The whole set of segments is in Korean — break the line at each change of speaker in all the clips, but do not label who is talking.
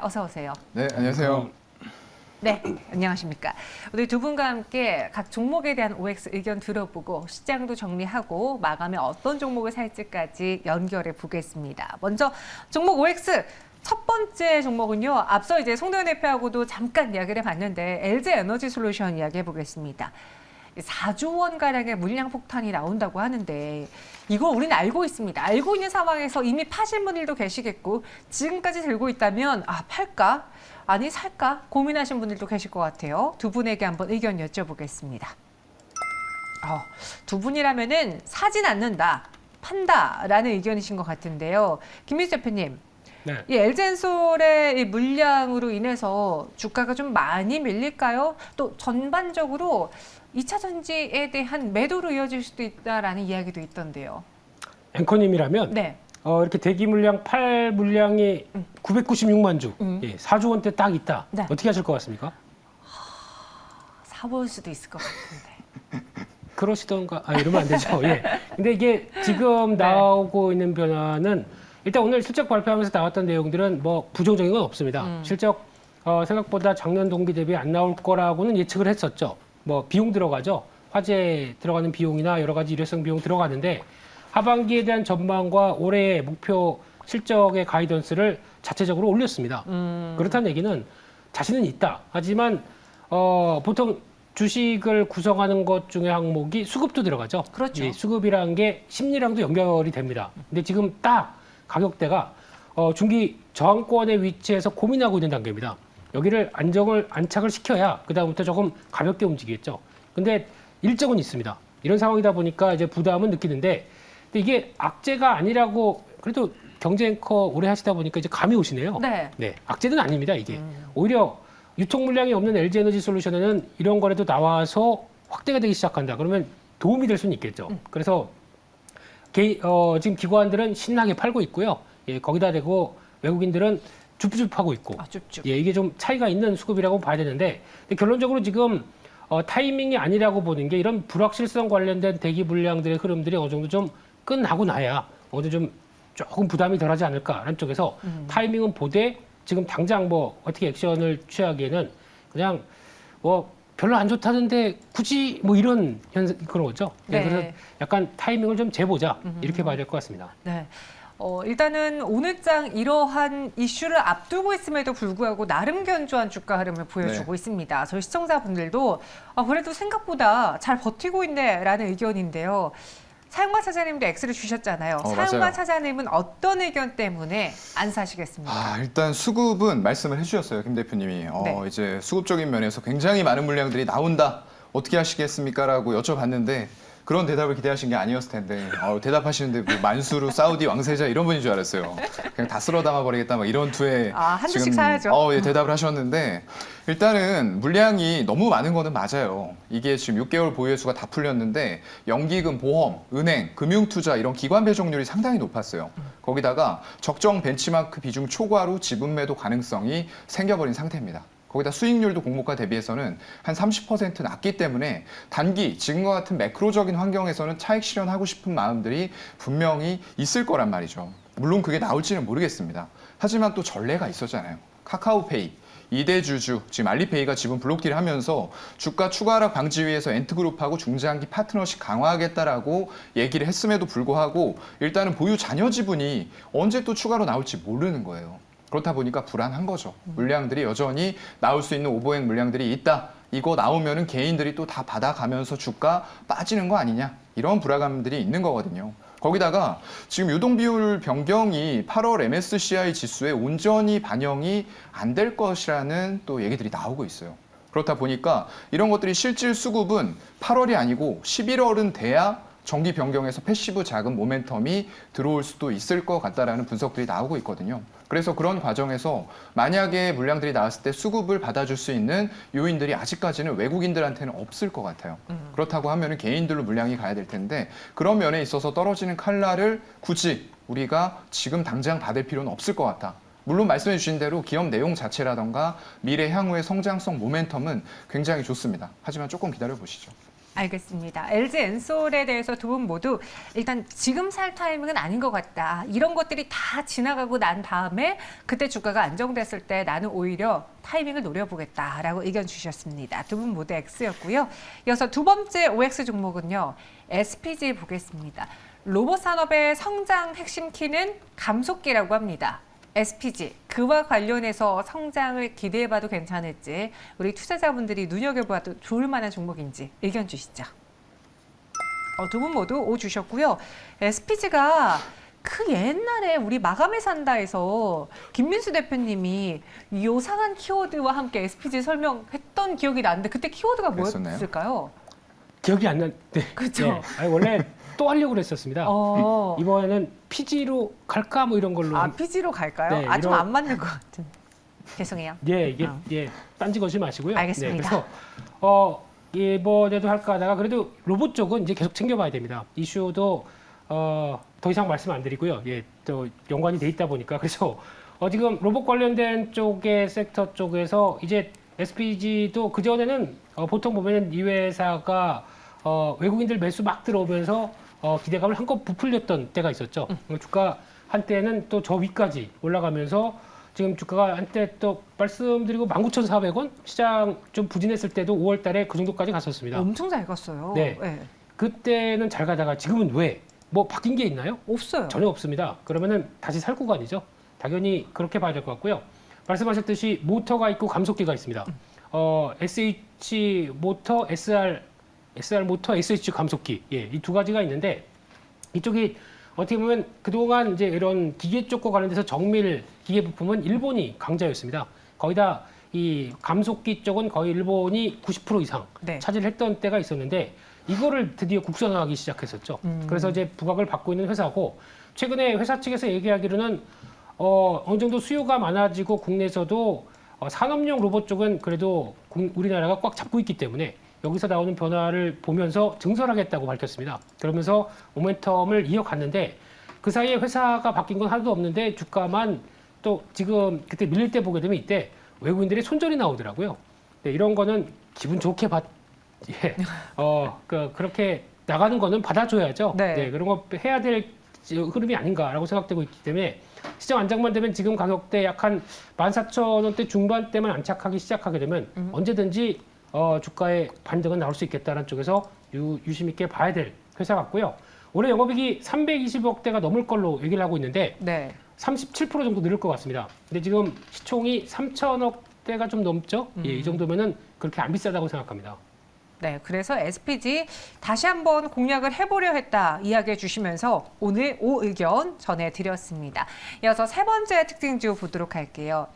어서 오세요.
네, 안녕하세요.
네, 안녕하십니까. 오늘 두 분과 함께 각 종목에 대한 OX 의견 들어보고 시장도 정리하고 마감에 어떤 종목을 살지까지 연결해 보겠습니다. 먼저 종목 OX 첫 번째 종목은요. 앞서 이제 송도현 대표하고도 잠깐 이야기를 해봤는데 LG 에너지 솔루션 이야기해 보겠습니다. 4조 원 가량의 물량 폭탄이 나온다고 하는데 이거 우리는 알고 있습니다. 알고 있는 상황에서 이미 파신 분들도 계시겠고 지금까지 들고 있다면 팔까? 아니 살까? 고민하신 분들도 계실 것 같아요. 두 분에게 한번 의견 여쭤보겠습니다. 두 분이라면은 사진 않는다, 판다라는 의견이신 것 같은데요. 김민수 대표님.
네.
이 LG엔솔의 이 물량으로 인해서 주가가 좀 많이 밀릴까요? 또 전반적으로 2차 전지에 대한 매도로 이어질 수도 있다라는 이야기도 있던데요.
앵커님이라면
네.
이렇게 대기 물량, 팔 물량이 996만 주, 4조 원대 딱 있다.
네.
어떻게 하실 것 같습니까?
사볼 수도 있을 것 같은데.
그러시던가, 이러면 안 되죠. 예. 근데 이게 지금 나오고 있는 변화는 일단 오늘 실적 발표하면서 나왔던 내용들은 뭐 부정적인 건 없습니다. 실적 생각보다 작년 동기 대비 안 나올 거라고는 예측을 했었죠. 뭐 비용 들어가죠. 화재 들어가는 비용이나 여러 가지 일회성 비용 들어가는데 하반기에 대한 전망과 올해의 목표 실적의 가이던스를 자체적으로 올렸습니다. 그렇다는 얘기는 자신은 있다. 하지만 보통 주식을 구성하는 것 중에 항목이 수급도 들어가죠.
그렇죠.
이 수급이라는 게 심리랑도 연결이 됩니다. 근데 지금 딱 가격대가 중기 저항권에 위치해서 고민하고 있는 단계입니다. 여기를 안착을 시켜야 그다음부터 조금 가볍게 움직이겠죠. 근데 일정은 있습니다. 이런 상황이다 보니까 이제 부담은 느끼는데 근데 이게 악재가 아니라고 그래도 경제 앵커 오래 하시다 보니까 이제 감이 오시네요.
네.
악재는 아닙니다, 이게. 오히려 유통 물량이 없는 LG 에너지 솔루션에는 이런 거라도 나와서 확대가 되기 시작한다. 그러면 도움이 될 수는 있겠죠. 그래서 지금 기관들은 신나게 팔고 있고요. 예, 거기다 대고 외국인들은 줍줍하고 있고.
줍줍.
예, 이게 좀 차이가 있는 수급이라고 봐야 되는데 근데 결론적으로 지금 타이밍이 아니라고 보는 게 이런 불확실성 관련된 대기 물량들의 흐름들이 어느 정도 좀 끝나고 나야 어느 좀 조금 부담이 덜하지 않을까라는 쪽에서 타이밍은 보되 지금 당장 뭐 어떻게 액션을 취하기에는 그냥 뭐 별로 안 좋다는데 굳이 뭐 이런 그런 거죠.
네.
그래서 약간 타이밍을 좀 재보자 이렇게 봐야 될 것 같습니다.
네. 일단은 오늘장 이러한 이슈를 앞두고 있음에도 불구하고 나름 견조한 주가 흐름을 보여주고 있습니다. 저희 시청자분들도 그래도 생각보다 잘 버티고 있네라는 의견인데요. 사용마 차장님도 X를 주셨잖아요. 사용마
맞아요.
차장님은 어떤 의견 때문에 안 사시겠습니까?
일단 수급은 말씀을 해주셨어요, 김 대표님이. 이제 수급적인 면에서 굉장히 많은 물량들이 나온다. 어떻게 하시겠습니까? 라고 여쭤봤는데 그런 대답을 기대하신 게 아니었을 텐데 대답하시는데 뭐 만수르, 사우디 왕세자 이런 분인 줄 알았어요. 그냥 다 쓸어 담아버리겠다 막 이런 투에
한 주씩
지금
사야죠.
대답을 하셨는데 일단은 물량이 너무 많은 거는 맞아요. 이게 지금 6개월 보유수가 다 풀렸는데 연기금, 보험, 은행, 금융투자 이런 기관 배정률이 상당히 높았어요. 거기다가 적정 벤치마크 비중 초과로 지분 매도 가능성이 생겨버린 상태입니다. 거기다 수익률도 공모가 대비해서는 한 30% 낮기 때문에 단기 지금과 같은 매크로적인 환경에서는 차익 실현하고 싶은 마음들이 분명히 있을 거란 말이죠. 물론 그게 나올지는 모르겠습니다. 하지만 또 전례가 있었잖아요. 카카오페이, 이대주주, 지금 알리페이가 지분 블록딜을 하면서 주가 추가 하락 방지 위해서 엔트그룹하고 중장기 파트너십 강화하겠다라고 얘기를 했음에도 불구하고 일단은 보유 잔여 지분이 언제 또 추가로 나올지 모르는 거예요. 그렇다 보니까 불안한 거죠. 물량들이 여전히 나올 수 있는 오버행 물량들이 있다. 이거 나오면은 개인들이 또 다 받아가면서 주가 빠지는 거 아니냐. 이런 불안감들이 있는 거거든요. 거기다가 지금 유동 비율 변경이 8월 MSCI 지수에 온전히 반영이 안 될 것이라는 또 얘기들이 나오고 있어요. 그렇다 보니까 이런 것들이 실질 수급은 8월이 아니고 11월은 돼야 정기 변경에서 패시브 자금 모멘텀이 들어올 수도 있을 것 같다라는 분석들이 나오고 있거든요. 그래서 그런 과정에서 만약에 물량들이 나왔을 때 수급을 받아줄 수 있는 요인들이 아직까지는 외국인들한테는 없을 것 같아요. 그렇다고 하면은 개인들로 물량이 가야 될 텐데 그런 면에 있어서 떨어지는 칼날을 굳이 우리가 지금 당장 받을 필요는 없을 것 같다. 물론 말씀해 주신 대로 기업 내용 자체라던가 미래 향후의 성장성 모멘텀은 굉장히 좋습니다. 하지만 조금 기다려 보시죠.
알겠습니다. LG 엔솔에 대해서 두 분 모두 일단 지금 살 타이밍은 아닌 것 같다. 이런 것들이 다 지나가고 난 다음에 그때 주가가 안정됐을 때 나는 오히려 타이밍을 노려보겠다라고 의견 주셨습니다. 두 분 모두 X였고요. 이어서 두 번째 OX 종목은요. SPG 보겠습니다. 로봇 산업의 성장 핵심 키는 감속기라고 합니다. SPG, 그와 관련해서 성장을 기대해봐도 괜찮을지 우리 투자자분들이 눈여겨봐도 좋을 만한 종목인지 의견 주시죠. 두 분 모두 O 주셨고요. SPG가 그 옛날에 우리 마감에 산다에서 김민수 대표님이 요상한 키워드와 함께 SPG 설명했던 기억이 나는데 그때 키워드가
그랬었나요?
뭐였을까요?
기억이 안 나. 네.
그렇죠.
네. 아니, 원래 또 하려고 그랬었습니다. 이번에는 PG로 갈까 뭐 이런 걸로.
PG로 갈까요?
네,
좀
이런-
안 맞는 것 같은. 죄송해요.
예, 이게 딴지 거지 마시고요.
알겠습니다.
네, 그래서 이번에도 할까 하다가 그래도 로봇 쪽은 이제 계속 챙겨봐야 됩니다. 이슈도 더 이상 말씀 안 드리고요. 예, 또 연관이 돼 있다 보니까 그래서 지금 로봇 관련된 쪽의 섹터 쪽에서 이제 SPG도 그 전에는 보통 보면은 이 회사가 외국인들 매수 막 들어오면서 기대감을 한껏 부풀렸던 때가 있었죠. 주가 한때는 또 저 위까지 올라가면서 지금 주가가 한때 또 말씀드리고 19,400원 시장 좀 부진했을 때도 5월 달에 그 정도까지 갔었습니다.
엄청 잘 갔어요.
네. 그때는 잘 가다가 지금은 왜? 뭐 바뀐 게 있나요?
없어요.
전혀 없습니다. 그러면은 다시 살 구간이죠. 당연히 그렇게 봐야 될 것 같고요. 말씀하셨듯이 모터가 있고 감속기가 있습니다. SH 모터, SR 모터, SH 감속기. 예, 이 두 가지가 있는데 이쪽이 어떻게 보면 그동안 이제 이런 기계 쪽과 관련돼서 정밀 기계 부품은 일본이 강자였습니다. 거의 다 이 감속기 쪽은 거의 일본이 90% 이상
네.
차지를 했던 때가 있었는데 이거를 드디어 국산화하기 시작했었죠. 그래서 이제 부각을 받고 있는 회사고 최근에 회사 측에서 얘기하기로는 어느 정도 수요가 많아지고 국내에서도 산업용 로봇 쪽은 그래도 우리나라가 꽉 잡고 있기 때문에 여기서 나오는 변화를 보면서 증설하겠다고 밝혔습니다. 그러면서 모멘텀을 이어갔는데 그 사이에 회사가 바뀐 건 하나도 없는데 주가만 또 지금 그때 밀릴 때 보게 되면 이때 외국인들의 손절이 나오더라고요. 네, 이런 거는 기분 좋게 예. 그렇게 나가는 거는 받아줘야죠.
네.
그런 거 해야 될 흐름이 아닌가라고 생각되고 있기 때문에 시장 안정만 되면 지금 가격대 약 한 14,000원대 중반대만 안착하기 시작하게 되면 언제든지 주가의 반등은 나올 수 있겠다는 쪽에서 유심 있게 봐야 될 회사 같고요. 올해 영업이익이 320억대가 넘을 걸로 얘기를 하고 있는데
네.
37% 정도 늘을 것 같습니다. 근데 지금 시총이 3천억대가 좀 넘죠? 예, 이 정도면은 그렇게 안 비싸다고 생각합니다.
네, 그래서 SPG 다시 한번 공략을 해보려 했다 이야기해 주시면서 오늘 O 의견 전해드렸습니다. 이어서 세 번째 특징주 보도록 할게요.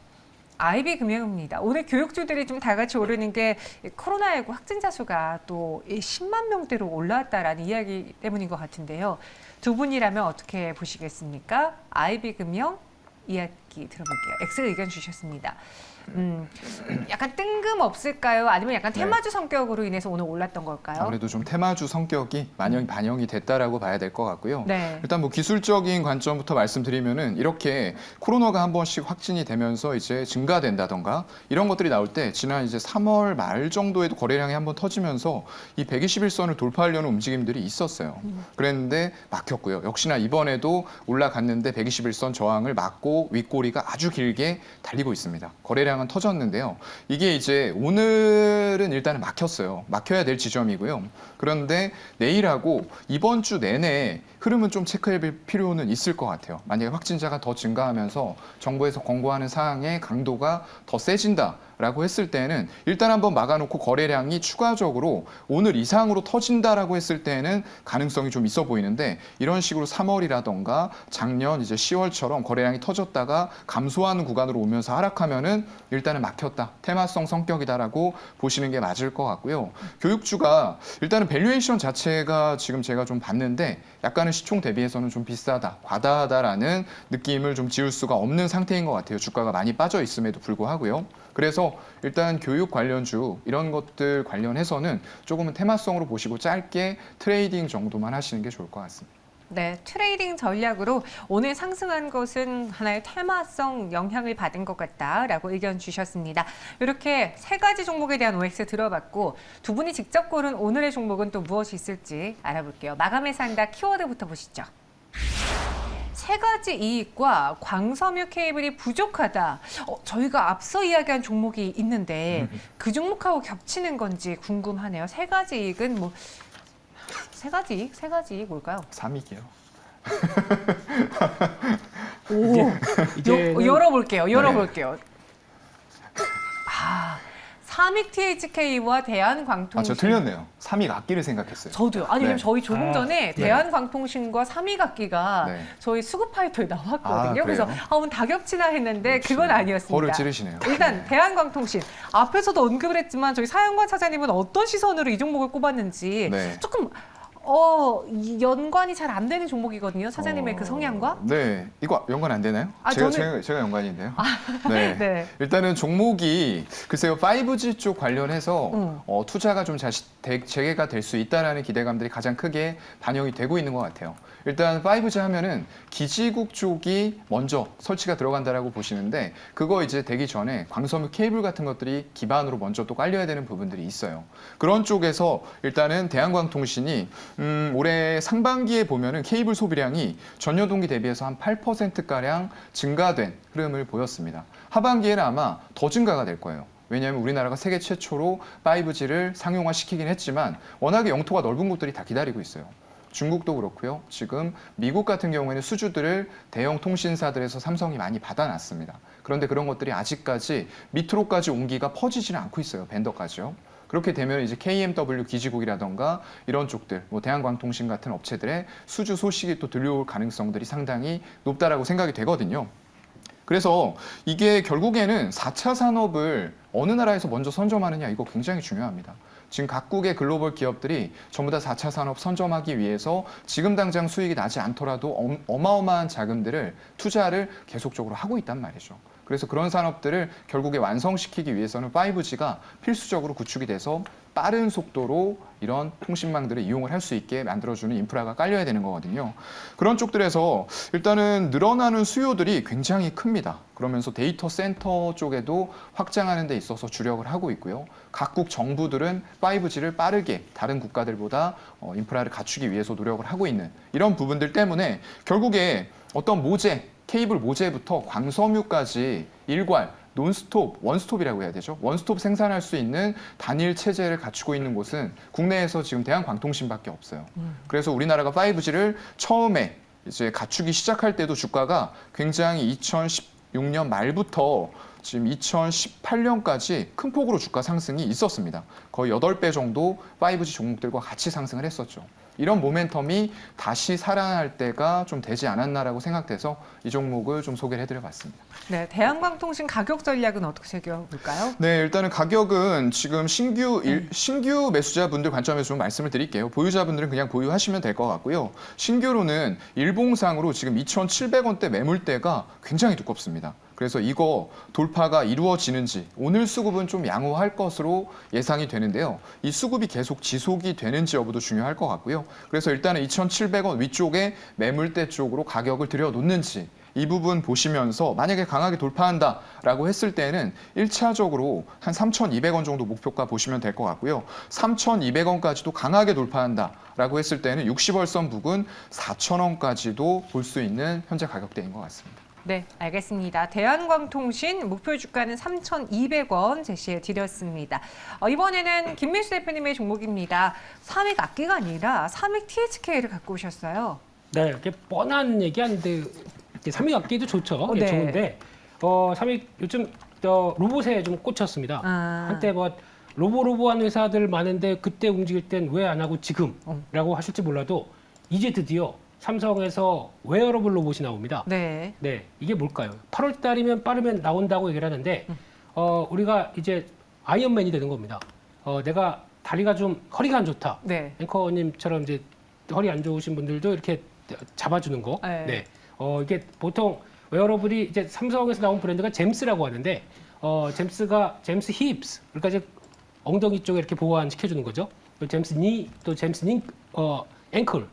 IB금융입니다. 오늘 교육주들이 좀 다 같이 오르는 게 코로나19 확진자 수가 또 10만 명대로 올라왔다라는 이야기 때문인 것 같은데요. 두 분이라면 어떻게 보시겠습니까? IB금융 이야기 들어볼게요. X 의견 주셨습니다. 약간 뜬금없을까요? 아니면 약간 테마주 성격으로 인해서 오늘 올랐던 걸까요?
아무래도 좀 테마주 성격이 반영이 됐다라고 봐야 될 것 같고요.
네.
일단 뭐 기술적인 관점부터 말씀드리면은 이렇게 코로나가 한 번씩 확진이 되면서 이제 증가된다던가 이런 것들이 나올 때 지난 이제 3월 말 정도에도 거래량이 한번 터지면서 이 121선을 돌파하려는 움직임들이 있었어요. 그랬는데 막혔고요. 역시나 이번에도 올라갔는데 121선 저항을 막고 윗꼬리가 아주 길게 달리고 있습니다. 거래량은 터졌는데요. 이게 이제 오늘은 일단은 막혔어요. 막혀야 될 지점이고요. 그런데 내일하고 이번 주 내내 흐름은 좀 체크해 볼 필요는 있을 것 같아요. 만약에 확진자가 더 증가하면서 정부에서 권고하는 사항의 강도가 더 세진다라고 했을 때는 일단 한번 막아놓고 거래량이 추가적으로 오늘 이상으로 터진다라고 했을 때는 가능성이 좀 있어 보이는데 이런 식으로 3월이라던가 작년 이제 10월처럼 거래량이 터졌다가 감소하는 구간으로 오면서 하락하면은 일단은 막혔다. 테마성 성격이다라고 보시는 게 맞을 것 같고요. 교육주가 일단은 밸류에이션 자체가 지금 제가 좀 봤는데 약간은 시총 대비해서는 좀 비싸다, 과다하다라는 느낌을 좀 지울 수가 없는 상태인 것 같아요. 주가가 많이 빠져 있음에도 불구하고요. 그래서 일단 교육 관련주 이런 것들 관련해서는 조금은 테마성으로 보시고 짧게 트레이딩 정도만 하시는 게 좋을 것 같습니다.
네, 트레이딩 전략으로 오늘 상승한 것은 하나의 테마성 영향을 받은 것 같다라고 의견 주셨습니다. 이렇게 세 가지 종목에 대한 OX 들어봤고 두 분이 직접 고른 오늘의 종목은 또 무엇이 있을지 알아볼게요. 마감에 산다 키워드부터 보시죠. 세 가지 이익과 광섬유 케이블이 부족하다. 저희가 앞서 이야기한 종목이 있는데 그 종목하고 겹치는 건지 궁금하네요. 세 가지 이익은 뭐 세 가지 이익 뭘까요?
삼익이요.
이제는
열어볼게요. 삼익 THK와 대한광통신.
저 틀렸네요. 삼익 악기를 생각했어요.
저도요. 아니,
네.
저희 조금 전에
네.
대한광통신과 삼익악기가
네.
저희 수급파이터에 나왔거든요.
아,
그래서
그래요?
오늘 다 겹치나 했는데
역시
그건 아니었습니다.
허를 찌르시네요.
일단 대한광통신 앞에서도 언급을 했지만 저희 사연관 차장님은 어떤 시선으로 이 종목을 꼽았는지
네.
조금 연관이 잘 안 되는 종목이거든요. 차장님의 그 성향과.
네, 이거 연관 안 되나요?
아,
제가 연관이 있네요. 네.
네.
일단은 종목이 글쎄요 5G 쪽 관련해서 투자가 좀 재개가 될 수 있다라는 기대감들이 가장 크게 반영이 되고 있는 것 같아요. 일단 5G 하면은 기지국 쪽이 먼저 설치가 들어간다라고 보시는데 그거 이제 되기 전에 광섬유 케이블 같은 것들이 기반으로 먼저 또 깔려야 되는 부분들이 있어요. 그런 쪽에서 일단은 대한광통신이 올해 상반기에 보면은 케이블 소비량이 전년 동기 대비해서 한 8%가량 증가된 흐름을 보였습니다. 하반기에는 아마 더 증가가 될 거예요. 왜냐하면 우리나라가 세계 최초로 5G를 상용화시키긴 했지만 워낙에 영토가 넓은 곳들이 다 기다리고 있어요. 중국도 그렇고요. 지금 미국 같은 경우에는 수주들을 대형 통신사들에서 삼성이 많이 받아놨습니다. 그런데 그런 것들이 아직까지 밑으로까지 온기가 퍼지지는 않고 있어요. 밴더까지요. 그렇게 되면 이제 KMW 기지국이라던가 이런 쪽들, 뭐 대한광통신 같은 업체들의 수주 소식이 또 들려올 가능성들이 상당히 높다라고 생각이 되거든요. 그래서 이게 결국에는 4차 산업을 어느 나라에서 먼저 선점하느냐 이거 굉장히 중요합니다. 지금 각국의 글로벌 기업들이 전부 다 4차 산업 선점하기 위해서 지금 당장 수익이 나지 않더라도 어마어마한 자금들을 투자를 계속적으로 하고 있단 말이죠. 그래서 그런 산업들을 결국에 완성시키기 위해서는 5G가 필수적으로 구축이 돼서 빠른 속도로 이런 통신망들을 이용을 할 수 있게 만들어주는 인프라가 깔려야 되는 거거든요. 그런 쪽들에서 일단은 늘어나는 수요들이 굉장히 큽니다. 그러면서 데이터 센터 쪽에도 확장하는 데 있어서 주력을 하고 있고요. 각국 정부들은 5G를 빠르게 다른 국가들보다 인프라를 갖추기 위해서 노력을 하고 있는 이런 부분들 때문에 결국에 어떤 케이블 모재부터 광섬유까지 일괄 논스톱, 원스톱이라고 해야 되죠. 원스톱 생산할 수 있는 단일 체제를 갖추고 있는 곳은 국내에서 지금 대한광통신밖에 없어요. 그래서 우리나라가 5G를 처음에 이제 갖추기 시작할 때도 주가가 굉장히 2016년 말부터 지금 2018년까지 큰 폭으로 주가 상승이 있었습니다. 거의 8배 정도 5G 종목들과 같이 상승을 했었죠. 이런 모멘텀이 다시 살아날 때가 좀 되지 않았나라고 생각돼서 이 종목을 좀 소개를 해드려봤습니다.
네, 대한광통신 가격 전략은 어떻게 새겨볼까요?
네, 일단은 가격은 지금 신규 매수자분들 관점에서 좀 말씀을 드릴게요. 보유자분들은 그냥 보유하시면 될 것 같고요. 신규로는 일봉상으로 지금 2,700원대 매물대가 굉장히 두껍습니다. 그래서 이거 돌파가 이루어지는지 오늘 수급은 좀 양호할 것으로 예상이 되는데요. 이 수급이 계속 지속이 되는지 여부도 중요할 것 같고요. 그래서 일단은 2,700원 위쪽에 매물대 쪽으로 가격을 들여놓는지 이 부분 보시면서 만약에 강하게 돌파한다라고 했을 때는 1차적으로 한 3,200원 정도 목표가 보시면 될 것 같고요. 3,200원까지도 강하게 돌파한다라고 했을 때는 60월선 부근 4,000원까지도 볼 수 있는 현재 가격대인 것 같습니다.
네, 알겠습니다. 대한광통신 목표 주가는 3,200원 제시해 드렸습니다. 이번에는 김민수 대표님의 종목입니다. 삼익 악기가 아니라 삼익 THK를 갖고 오셨어요.
네, 이렇게 뻔한 얘기 아닌데 삼익 악기도 좋죠.
네.
좋은데 삼익 요즘 로봇에 좀 꽂혔습니다. 한때 뭐 로보한 회사들 많은데 그때 움직일 땐 왜 안 하고 지금라고 하실지 몰라도 이제 드디어 삼성에서 웨어러블 로봇이 나옵니다.
네.
네, 이게 뭘까요? 8월 달이면 빠르면 나온다고 얘기를 하는데 우리가 이제 아이언맨이 되는 겁니다. 내가 다리가 좀 허리가 안 좋다.
네.
앵커님처럼 이제 허리 안 좋으신 분들도 이렇게 잡아주는 거.
네.
네. 이게 보통 웨어러블이 이제 삼성에서 나온 브랜드가 잼스라고 하는데 잼스가 잼스 힙스 그러니까 이제 엉덩이 쪽에 이렇게 보완시켜주는 거죠. 잼스 니 또 잼스 닝 앵클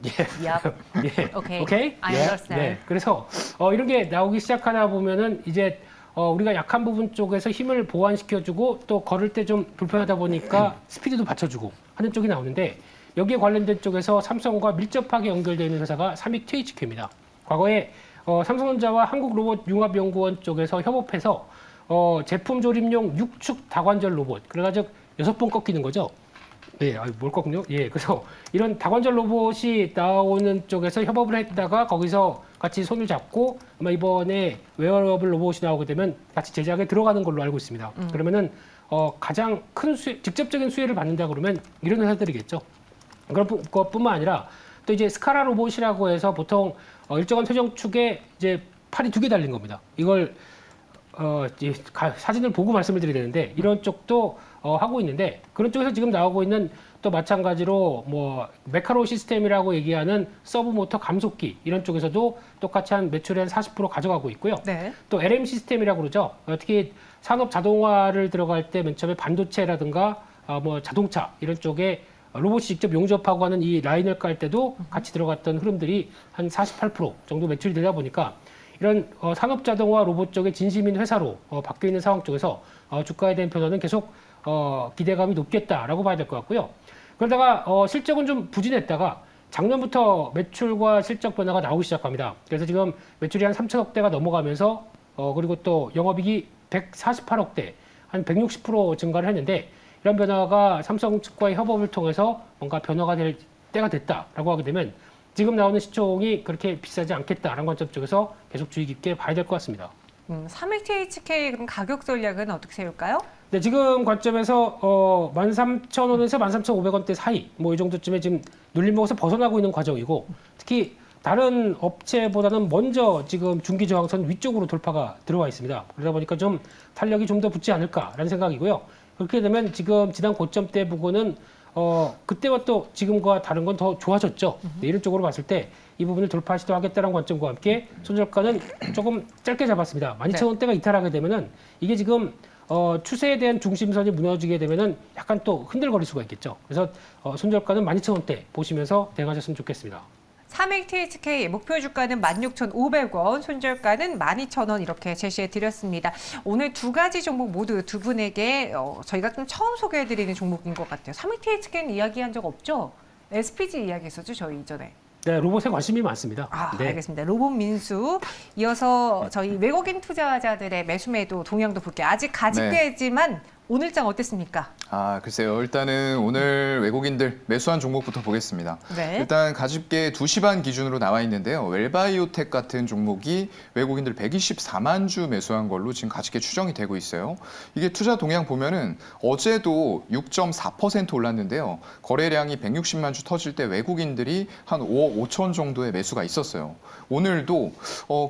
예.
Yup.
예.
오케이.
오케이?
I
예.
understand.
네. 그래서 이런 게 나오기 시작하다 보면은 이제 우리가 약한 부분 쪽에서 힘을 보완시켜주고 또 걸을 때 좀 불편하다 보니까 스피드도 받쳐주고 하는 쪽이 나오는데 여기에 관련된 쪽에서 삼성과 밀접하게 연결되어 있는 회사가 삼익 THK입니다. 과거에 삼성전자와 한국로봇융합연구원 쪽에서 협업해서 제품 조립용 6축 다관절 로봇, 그래가지고 6번 꺾이는 거죠. 네, 뭘 꺾군요. 예, 그래서 이런 다관절 로봇이 나오는 쪽에서 협업을 했다가 거기서 같이 손을 잡고 아마 이번에 웨어러블 로봇이 나오게 되면 같이 제작에 들어가는 걸로 알고 있습니다. 그러면은 가장 큰 직접적인 수혜를 받는다 그러면 이런 회사들이겠죠. 그런 것뿐만 아니라 또 이제 스카라 로봇이라고 해서 보통 일정한 퇴정축에 이제 팔이 2개 달린 겁니다. 이걸 이제 사진을 보고 말씀을 드려야 되는데 이런 쪽도 하고 있는데 그런 쪽에서 지금 나오고 있는 또 마찬가지로 뭐 메카로 시스템이라고 얘기하는 서브 모터 감속기 이런 쪽에서도 똑같이 한 매출의 한 40% 가져가고 있고요.
네.
또 LM 시스템이라고 그러죠. 특히 산업 자동화를 들어갈 때 맨 처음에 반도체라든가 뭐 자동차 이런 쪽에 로봇이 직접 용접하고 하는 이 라인을 깔 때도 같이 들어갔던 흐름들이 한 48% 정도 매출이 되다 보니까 이런 산업 자동화 로봇 쪽의 진심인 회사로 바뀌어 있는 상황 쪽에서 주가에 대한 변화는 계속 기대감이 높겠다라고 봐야 될 것 같고요. 그러다가 실적은 좀 부진했다가 작년부터 매출과 실적 변화가 나오기 시작합니다. 그래서 지금 매출이 한 3천억대가 넘어가면서 그리고 또 영업이익이 148억대, 한 160% 증가를 했는데 이런 변화가 삼성 측과의 협업을 통해서 뭔가 변화가 될 때가 됐다라고 하게 되면 지금 나오는 시총이 그렇게 비싸지 않겠다라는 관점 쪽에서 계속 주의 깊게 봐야 될 것 같습니다.
삼익 THK 그럼 가격 전략은 어떻게 세울까요?
네, 지금 관점에서 13,000원에서 13,500원대 사이 뭐 이 정도쯤에 지금 눌림목에서 벗어나고 있는 과정이고 특히 다른 업체보다는 먼저 지금 중기 저항선 위쪽으로 돌파가 들어와 있습니다. 그러다 보니까 좀 탄력이 좀 더 붙지 않을까라는 생각이고요. 그렇게 되면 지금 지난 고점대 부분은 그때와 또 지금과 다른 건 더 좋아졌죠. 네, 이런 쪽으로 봤을 때 이 부분을 돌파 시도하겠다는 관점과 함께 손절가는 조금 짧게 잡았습니다. 12,000원대가 이탈하게 되면은 이게 지금 추세에 대한 중심선이 무너지게 되면은 약간 또 흔들거릴 수가 있겠죠. 그래서 손절가는 12,000원대 보시면서 대응하셨으면 좋겠습니다.
삼익 THK 목표 주가는 16,500원, 손절가는 12,000원 이렇게 제시해 드렸습니다. 오늘 두 가지 종목 모두 두 분에게 저희가 좀 처음 소개해 드리는 종목인 것 같아요. 삼익 THK는 이야기한 적 없죠? SPG 이야기했었죠, 저희 이전에.
네, 로봇에 관심이 많습니다. 네.
알겠습니다. 로봇 민수. 이어서 저희 외국인 투자자들의 매수매도 동향도 볼게요. 아직 가집계지만 오늘장 어땠습니까?
글쎄요. 일단은 오늘 외국인들 매수한 종목부터 보겠습니다.
네.
일단 가집계 2시 반 기준으로 나와 있는데요. 웰바이오텍 같은 종목이 외국인들 124만 주 매수한 걸로 지금 가집계 추정이 되고 있어요. 이게 투자 동향 보면은 어제도 6.4% 올랐는데요. 거래량이 160만 주 터질 때 외국인들이 한 5억 5천 정도의 매수가 있었어요. 오늘도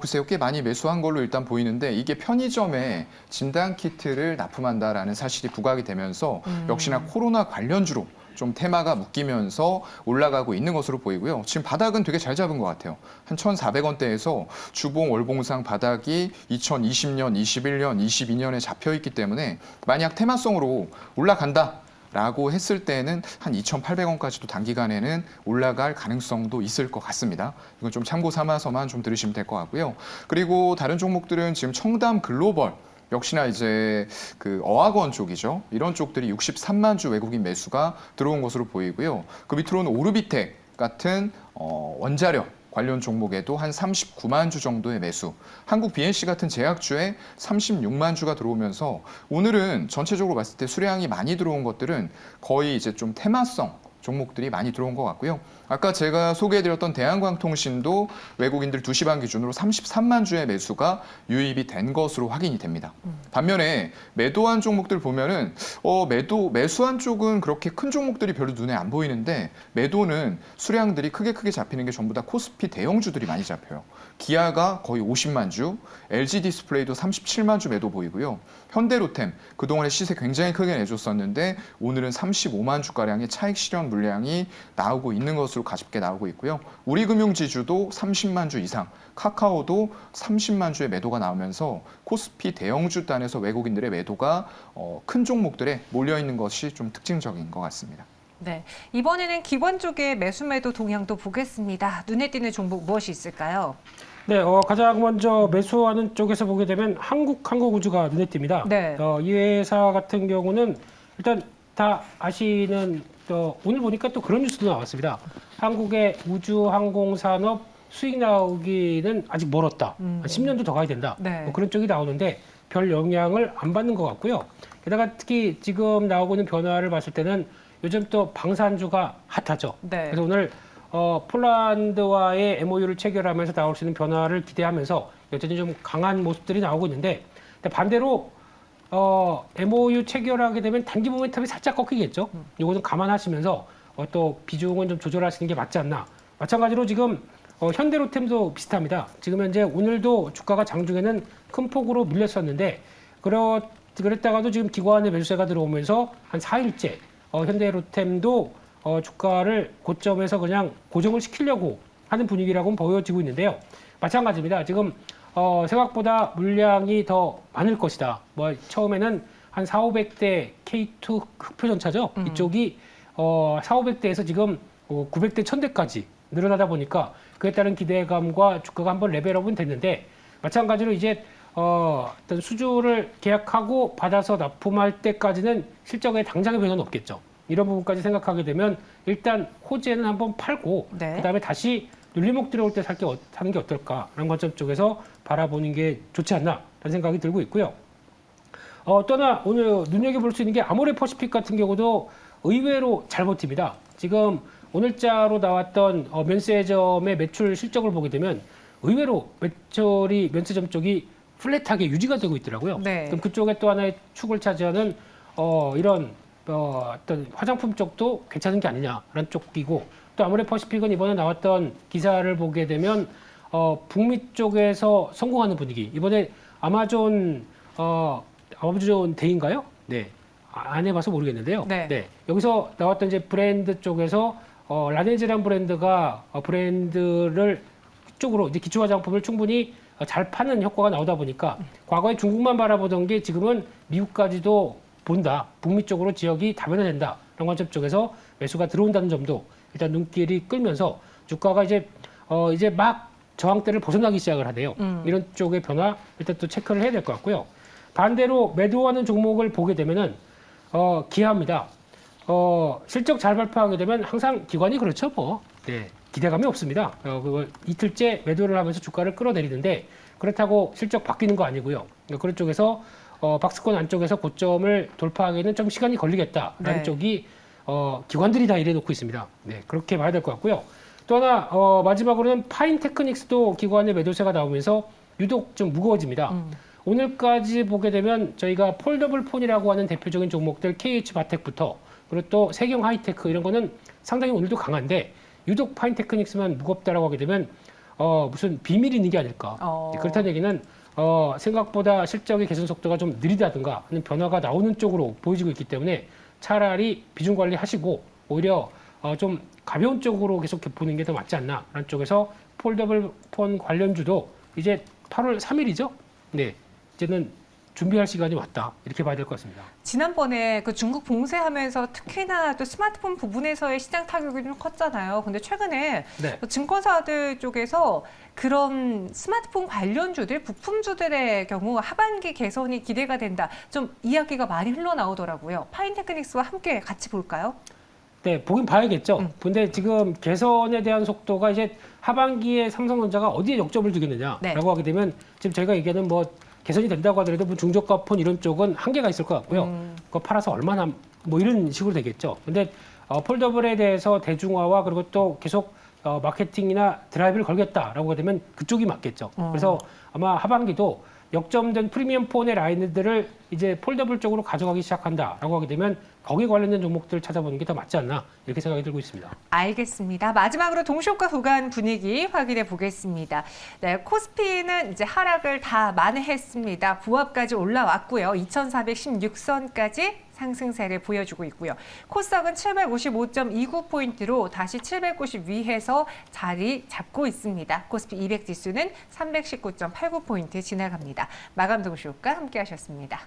글쎄요. 꽤 많이 매수한 걸로 일단 보이는데 이게 편의점에 진단키트를 납품한다라는 사실이 부각이 되면서 역시나 코로나 관련주로 좀 테마가 묶이면서 올라가고 있는 것으로 보이고요. 지금 바닥은 되게 잘 잡은 것 같아요. 한 1,400원대에서 주봉 월봉상 바닥이 2020년, 21년, 22년에 잡혀 있기 때문에 만약 테마성으로 올라간다. 라고 했을 때는 한 2,800원까지도 단기간에는 올라갈 가능성도 있을 것 같습니다. 이건 좀 참고 삼아서만 좀 들으시면 될 것 같고요. 그리고 다른 종목들은 지금 청담 글로벌 역시나 이제 그 어학원 쪽이죠. 이런 쪽들이 63만 주 외국인 매수가 들어온 것으로 보이고요. 그 밑으로는 오르비텍 같은 원자력 관련 종목에도 한 39만 주 정도의 매수, 한국 BNC 같은 제약주에 36만 주가 들어오면서 오늘은 전체적으로 봤을 때 수량이 많이 들어온 것들은 거의 이제 좀 테마성 종목들이 많이 들어온 것 같고요. 아까 제가 소개해드렸던 대한광통신도 외국인들 2시 반 기준으로 33만 주의 매수가 유입이 된 것으로 확인이 됩니다. 반면에 매도한 종목들 보면은 매수한 쪽은 그렇게 큰 종목들이 별로 눈에 안 보이는데 매도는 수량들이 크게 잡히는 게 전부 다 코스피 대형주들이 많이 잡혀요. 기아가 거의 50만 주, LG 디스플레이도 37만 주 매도 보이고요. 현대로템 그동안에 시세 굉장히 크게 내줬었는데 오늘은 35만 주가량의 차익 실현 물량이 나오고 있는 것으로 가집게 나오고 있고요. 우리금융지주도 30만 주 이상, 카카오도 30만 주의 매도가 나오면서 코스피 대형주 단에서 외국인들의 매도가 큰 종목들에 몰려 있는 것이 좀 특징적인 것 같습니다.
네, 이번에는 기관 쪽의 매수매도 동향도 보겠습니다. 눈에 띄는 종목 무엇이 있을까요?
네, 가장 먼저 매수하는 쪽에서 보게 되면 한국우주가 눈에 띕니다.
네.
이 회사 같은 경우는 일단 다 아시는 오늘 보니까 또 그런 뉴스도 나왔습니다. 한국의 우주항공산업 수익 나오기는 아직 멀었다. 한 10년도 더 가야 된다.
네.
뭐 그런 쪽이 나오는데 별 영향을 안 받는 것 같고요. 게다가 특히 지금 나오고 있는 변화를 봤을 때는 요즘 또 방산주가 핫하죠.
네.
그래서 오늘 폴란드와의 MOU를 체결하면서 나올 수 있는 변화를 기대하면서 여전히 좀 강한 모습들이 나오고 있는데 반대로 MOU 체결하게 되면 단기 모멘텀이 살짝 꺾이겠죠. 이거는 감안하시면서 또 비중은 좀 조절하시는 게 맞지 않나. 마찬가지로 지금 현대로템도 비슷합니다. 지금 현재 오늘도 주가가 장중에는 큰 폭으로 밀렸었는데 그랬다가도 지금 기관의 매수세가 들어오면서 한 4일째 현대로템도 주가를 고점에서 그냥 고정을 시키려고 하는 분위기라고는 보여지고 있는데요. 마찬가지입니다. 지금 생각보다 물량이 더 많을 것이다. 뭐 처음에는 한 4,500대 K2 흑표전차죠. 이쪽이 4,500대에서 지금 900대, 1,000대까지 늘어나다 보니까 그에 따른 기대감과 주가가 한번 레벨업은 됐는데 마찬가지로 이제 어떤 수주를 계약하고 받아서 납품할 때까지는 실적에 당장의 변화는 없겠죠. 이런 부분까지 생각하게 되면 일단 호재는 한번 팔고
네.
그다음에 다시 눌림목 들어올 때 사는 게 어떨까라는 관점 쪽에서 바라보는 게 좋지 않나라는 생각이 들고 있고요. 또 하나 오늘 눈여겨볼 수 있는 게 아모레퍼시픽 같은 경우도 의외로 잘 버팁니다. 지금 오늘자로 나왔던 면세점의 매출 실적을 보게 되면 의외로 면세점 쪽이 플랫하게 유지가 되고 있더라고요.
네.
그럼 그쪽에 또 하나의 축을 차지하는 이런 어떤 화장품 쪽도 괜찮은 게 아니냐라는 쪽이고 또 아모레퍼시픽은 이번에 나왔던 기사를 보게 되면 북미 쪽에서 성공하는 분위기. 이번에 아마존 데이인가요? 네. 안 해봐서 모르겠는데요.
네.
여기서 나왔던 이제 브랜드 쪽에서 라네즈라는 브랜드가 브랜드를 쪽으로 이제 기초 화장품을 충분히 잘 파는 효과가 나오다 보니까 과거에 중국만 바라보던 게 지금은 미국까지도 본다. 북미 쪽으로 지역이 다변화된다. 이런 관점 쪽에서 매수가 들어온다는 점도 일단 눈길이 끌면서 주가가 이제 막 저항대를 벗어나기 시작을 하네요. 이런 쪽의 변화 일단 또 체크를 해야 될 것 같고요. 반대로 매도하는 종목을 보게 되면은 기아입니다. 실적 잘 발표하게 되면 항상 기관이 그렇죠, 뭐. 네, 기대감이 없습니다. 그걸 이틀째 매도를 하면서 주가를 끌어내리는데 그렇다고 실적 바뀌는 거 아니고요. 그런 쪽에서 박스권 안쪽에서 고점을 돌파하기에는 좀 시간이 걸리겠다라는
네.
쪽이 기관들이 다 이래놓고 있습니다. 네, 그렇게 봐야 될 것 같고요. 또 하나 마지막으로는 파인테크닉스도 기관의 매도세가 나오면서 유독 좀 무거워집니다. 오늘까지 보게 되면 저희가 폴더블 폰이라고 하는 대표적인 종목들 KH바텍부터 그리고 또 세경 하이테크 이런 거는 상당히 오늘도 강한데 유독 파인테크닉스만 무겁다라고 하게 되면 무슨 비밀이 있는 게 아닐까. 그렇다는 얘기는 생각보다 실적의 개선 속도가 좀 느리다든가 하는 변화가 나오는 쪽으로 보여지고 있기 때문에 차라리 비중 관리하시고 오히려 좀 가벼운 쪽으로 계속 보는 게 더 맞지 않나라는 쪽에서 폴더블 폰 관련주도 이제 8월 3일이죠. 네, 이제는 준비할 시간이 왔다 이렇게 봐야 될 것 같습니다.
지난번에 그 중국 봉쇄하면서 특히나 또 스마트폰 부분에서의 시장 타격이 좀 컸잖아요. 근데 최근에
네.
증권사들 쪽에서 그런 스마트폰 관련주들, 부품주들의 경우 하반기 개선이 기대가 된다. 좀 이야기가 많이 흘러나오더라고요. 파인테크닉스와 함께 같이 볼까요?
네, 보긴 봐야겠죠. 근데 지금 개선에 대한 속도가 이제 하반기에 삼성전자가 어디에 역점을 두겠느냐라고
네.
하게 되면 지금 저희가 얘기하는 뭐 개선이 된다고 하더라도 뭐 중저가 폰 이런 쪽은 한계가 있을 것 같고요. 그거 팔아서 얼마나 뭐 이런 식으로 되겠죠. 근데 폴더블에 대해서 대중화와 그리고 또 계속 마케팅이나 드라이브를 걸겠다라고 하게 되면 그쪽이 맞겠죠. 그래서 아마 하반기도 역점된 프리미엄 폰의 라인들을 이제 폴더블 쪽으로 가져가기 시작한다라고 하게 되면 거기에 관련된 종목들 찾아보는 게 더 맞지 않나 이렇게 생각이 들고 있습니다.
알겠습니다. 마지막으로 동시효과 구간 분위기 확인해 보겠습니다. 네, 코스피는 이제 하락을 다 만회했습니다. 부합까지 올라왔고요. 2416선까지 상승세를 보여주고 있고요. 코스닥은 755.29포인트로 다시 790 위에서 자리 잡고 있습니다. 코스피 200 지수는 319.89포인트 지나갑니다. 마감 동시효과 함께 하셨습니다.